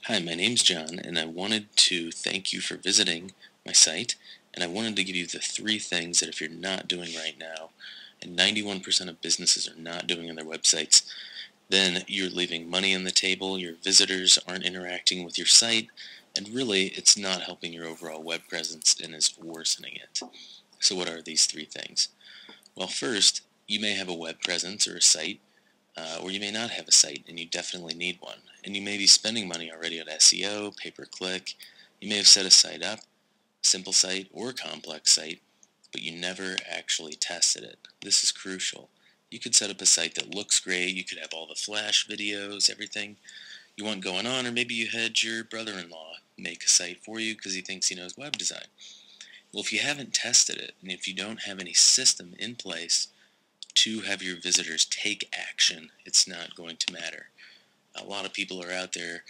Hi, my name's John, and I wanted to thank you for visiting my site. And I wanted to give you the three things that if you're not doing right now, and 91% of businesses are not doing on their websites, then you're leaving money on the table, your visitors aren't interacting with your site, and really it's not helping your overall web presence and is worsening it. So what are these three things? Well, first, you may have a web presence or a site, or you may not have a site and you definitely need one. And you may be spending money already on SEO, pay-per-click. You may have set a site up, simple site or complex site, but you never actually tested it. This is crucial. You could set up a site that looks great. You could have all the flash videos, everything you want going on, or maybe you had your brother-in-law make a site for you because he thinks he knows web design. Well, if you haven't tested it, and if you don't have any system in place to have your visitors take action, it's not going to matter. A lot of people are out there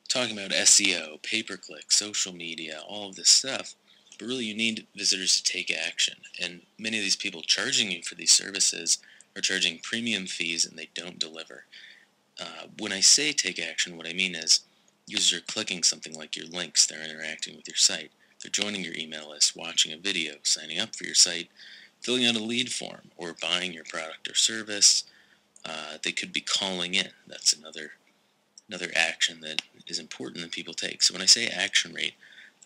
talking about SEO, pay-per-click, social media, all of this stuff, but really you need visitors to take action. And many of these people charging you for these services are charging premium fees and they don't deliver. When I say take action, what I mean is users are clicking something like your links, they're interacting with your site, they're joining your email list, watching a video, signing up for your site, filling out a lead form, or buying your product or service. They could be calling in. That's another action that is important that people take. So when I say action rate,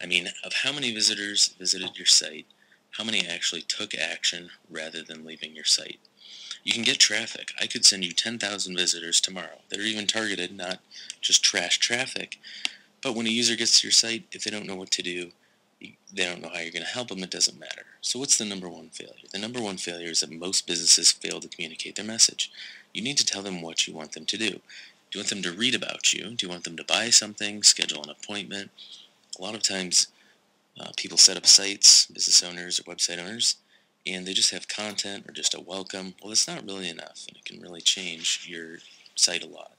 I mean of how many visitors visited your site, how many actually took action rather than leaving your site. You can get traffic. I could send you 10,000 visitors tomorrow that are even targeted, not just trash traffic. But when a user gets to your site, if they don't know what to do, they don't know how you're going to help them, it doesn't matter. So what's the number one failure? The number one failure is that most businesses fail to communicate their message. You need to tell them what you want them to do. Do you want them to read about you? Do you want them to buy something, schedule an appointment? A lot of times people set up sites, business owners or website owners, and they just have content or just a welcome. Well, it's not really enough, and it can really change your site a lot.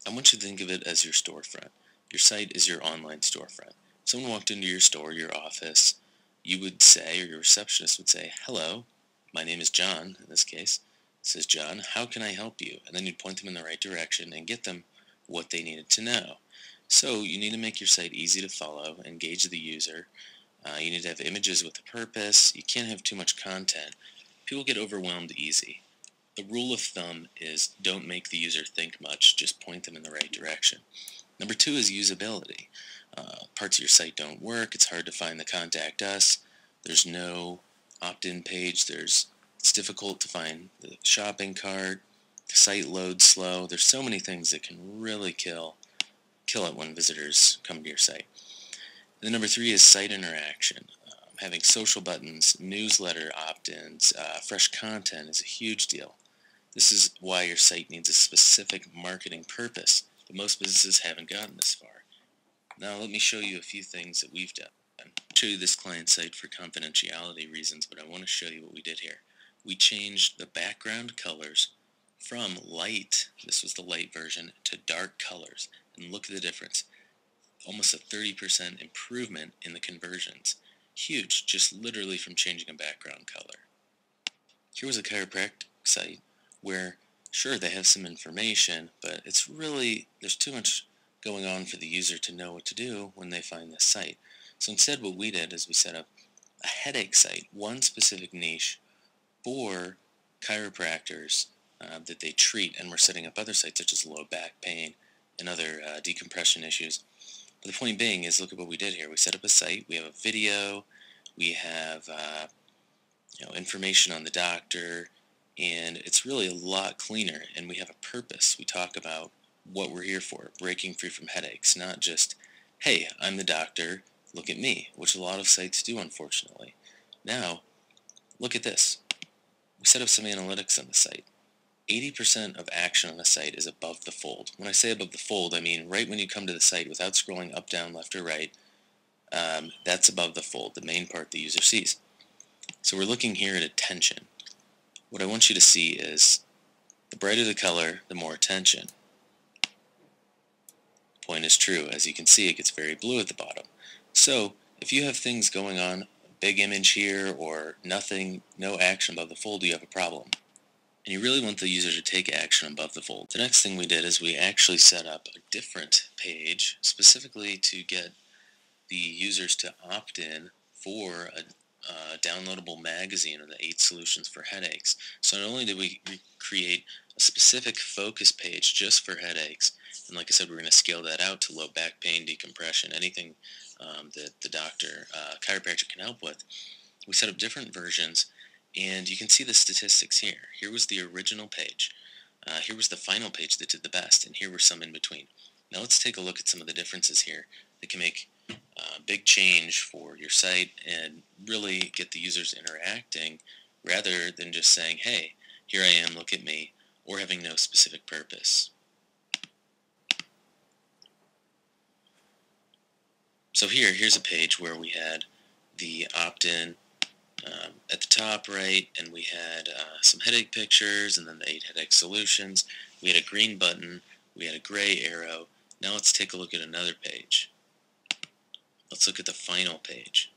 I want you to think of it as your storefront. Your site is your online storefront. If someone walked into your store, your office, you would say, or your receptionist would say, "Hello, my name is John," in this case. It says, "John, how can I help you?" And then you'd point them in the right direction and get them what they needed to know. So you need to make your site easy to follow, engage the user. You need to have images with a purpose. You can't have too much content. People get overwhelmed easy. The rule of thumb is don't make the user think much, just point them in the right direction. Number two is usability. Parts of your site don't work. It's hard to find the contact us. There's no opt-in page. It's difficult to find the shopping cart. The site loads slow. There's so many things that can really kill it when visitors come to your site. And then number three is site interaction. Having social buttons, newsletter opt-ins, fresh content is a huge deal. This is why your site needs a specific marketing purpose, but most businesses haven't gotten this far. Now let me show you a few things that we've done. I'll show you this client site for confidentiality reasons, but I want to show you what we did here. We changed the background colors from light, this was the light version, to dark colors. And look at the difference. Almost a 30% improvement in the conversions. Huge, just literally from changing a background color. Here was a chiropractic site where, sure, they have some information, but there's too much going on for the user to know what to do when they find this site. So instead what we did is we set up a headache site, one specific niche for chiropractors that they treat, and we're setting up other sites such as low back pain and other decompression issues. But the point being is, look at what we did here. We set up a site, we have a video, we have information on the doctor, and it's really a lot cleaner, and we have a purpose. We talk about what we're here for, breaking free from headaches, not just, hey, I'm the doctor, look at me, which a lot of sites do, unfortunately. Now, look at this. We set up some analytics on the site. 80% of action on the site is above the fold. When I say above the fold, I mean right when you come to the site without scrolling up, down, left, or right. That's above the fold, the main part the user sees. So we're looking here at attention. What I want you to see is the brighter the color, the more attention. Point is true. As you can see, it gets very blue at the bottom. So if you have things going on, big image here or nothing, no action above the fold, you have a problem. and you really want the user to take action above the fold. The next thing we did is we actually set up a different page specifically to get the users to opt in for a downloadable magazine of the 8 solutions for headaches. So not only did we create a specific focus page just for headaches, and like I said, we're going to scale that out to low back pain, decompression, anything that the doctor, chiropractor can help with. We set up different versions, and you can see the statistics here. Here was the original page. Here was the final page that did the best, and here were some in between. Now let's take a look at some of the differences here that can make big change for your site and really get the users interacting rather than just saying, hey, here I am, look at me, or having no specific purpose. So here's a page where we had the opt-in at the top right, and we had some headache pictures and then the 8 headache solutions. We had a green button, we had a gray arrow. Now let's take a look at another page. Let's look at the final page.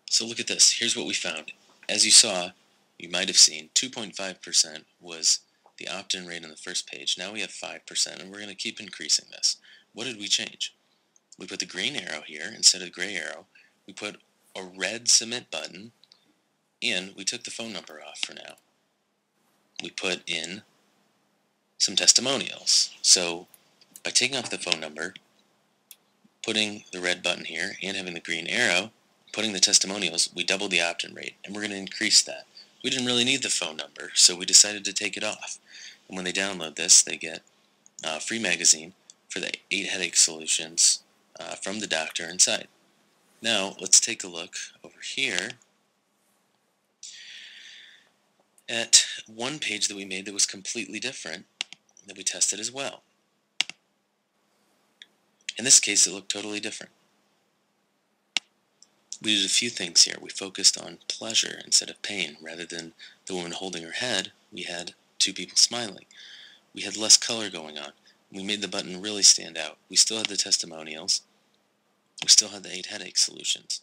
So look at this. Here's what we found. As you saw, you might have seen 2.5% was the opt-in rate on the first page. Now we have 5%, and we're going to keep increasing this. What did we change? We put the green arrow here instead of the gray arrow. We put a red submit button, and we took the phone number off for now. We put in some testimonials. So by taking off the phone number, putting the red button here, and having the green arrow, putting the testimonials, we doubled the opt-in rate, and we're going to increase that. We didn't really need the phone number, so we decided to take it off. And when they download this, they get a free magazine for the 8 headache solutions from the doctor inside. Now, let's take a look over here at one page that we made that was completely different that we tested as well. In this case, it looked totally different. We did a few things here. We focused on pleasure instead of pain. Rather than the woman holding her head, we had 2 people smiling. We had less color going on. We made the button really stand out. We still had the testimonials. We still had the 8 headache solutions.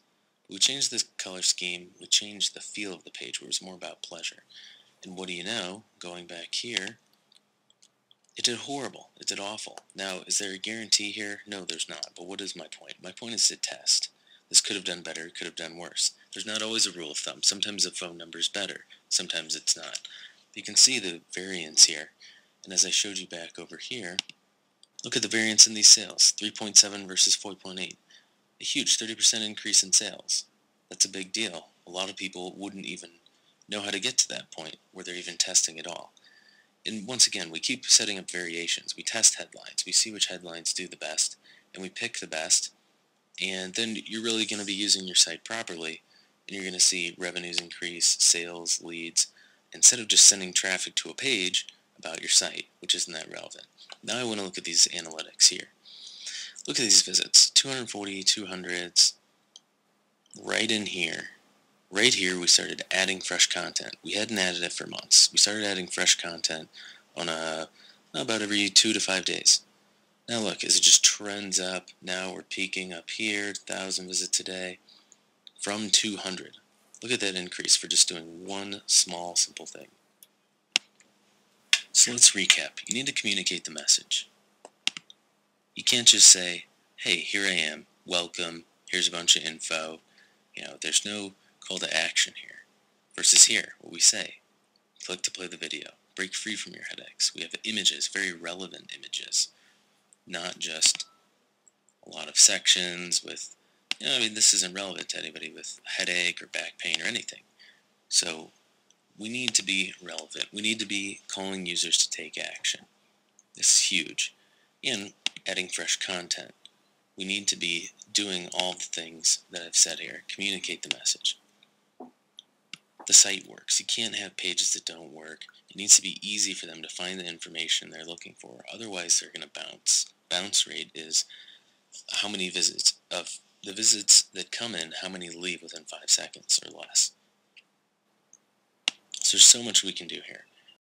We changed the color scheme. We changed the feel of the page where it was more about pleasure. And what do you know, going back here, it did horrible. It did awful. Now, is there a guarantee here? No, there's not. But what is my point? My point is to test. This could have done better, could have done worse. There's not always a rule of thumb. Sometimes a phone number is better, sometimes it's not. You can see the variance here. And as I showed you back over here, look at the variance in these sales, 3.7 versus 4.8. A huge 30% increase in sales. That's a big deal. A lot of people wouldn't even know how to get to that point where they're even testing at all. And once again, we keep setting up variations. We test headlines. We see which headlines do the best, and we pick the best. And then you're really going to be using your site properly, and you're going to see revenues increase, sales, leads, instead of just sending traffic to a page about your site, which isn't that relevant. Now I want to look at these analytics here. Look at these visits, 240, 200s, right in here. Right here we started adding fresh content. We hadn't added it for months. We started adding fresh content on about every 2 to 5 days. Now look, as it just trends up, now we're peaking up here, 1,000 visits a day, from 200. Look at that increase for just doing one small, simple thing. So let's recap. You need to communicate the message. You can't just say, hey, here I am, welcome, here's a bunch of info. There's no call to action here. Versus here, what we say, click to play the video, break free from your headaches. We have images, very relevant images. Not just a lot of sections with, this isn't relevant to anybody with a headache or back pain or anything. So we need to be relevant. We need to be calling users to take action. This is huge. And adding fresh content. We need to be doing all the things that I've said here. Communicate the message. The site works. You can't have pages that don't work. It needs to be easy for them to find the information they're looking for. Otherwise, they're going to bounce. Bounce rate is how many visits of the visits that come in, how many leave within 5 seconds or less. So there's so much we can do here.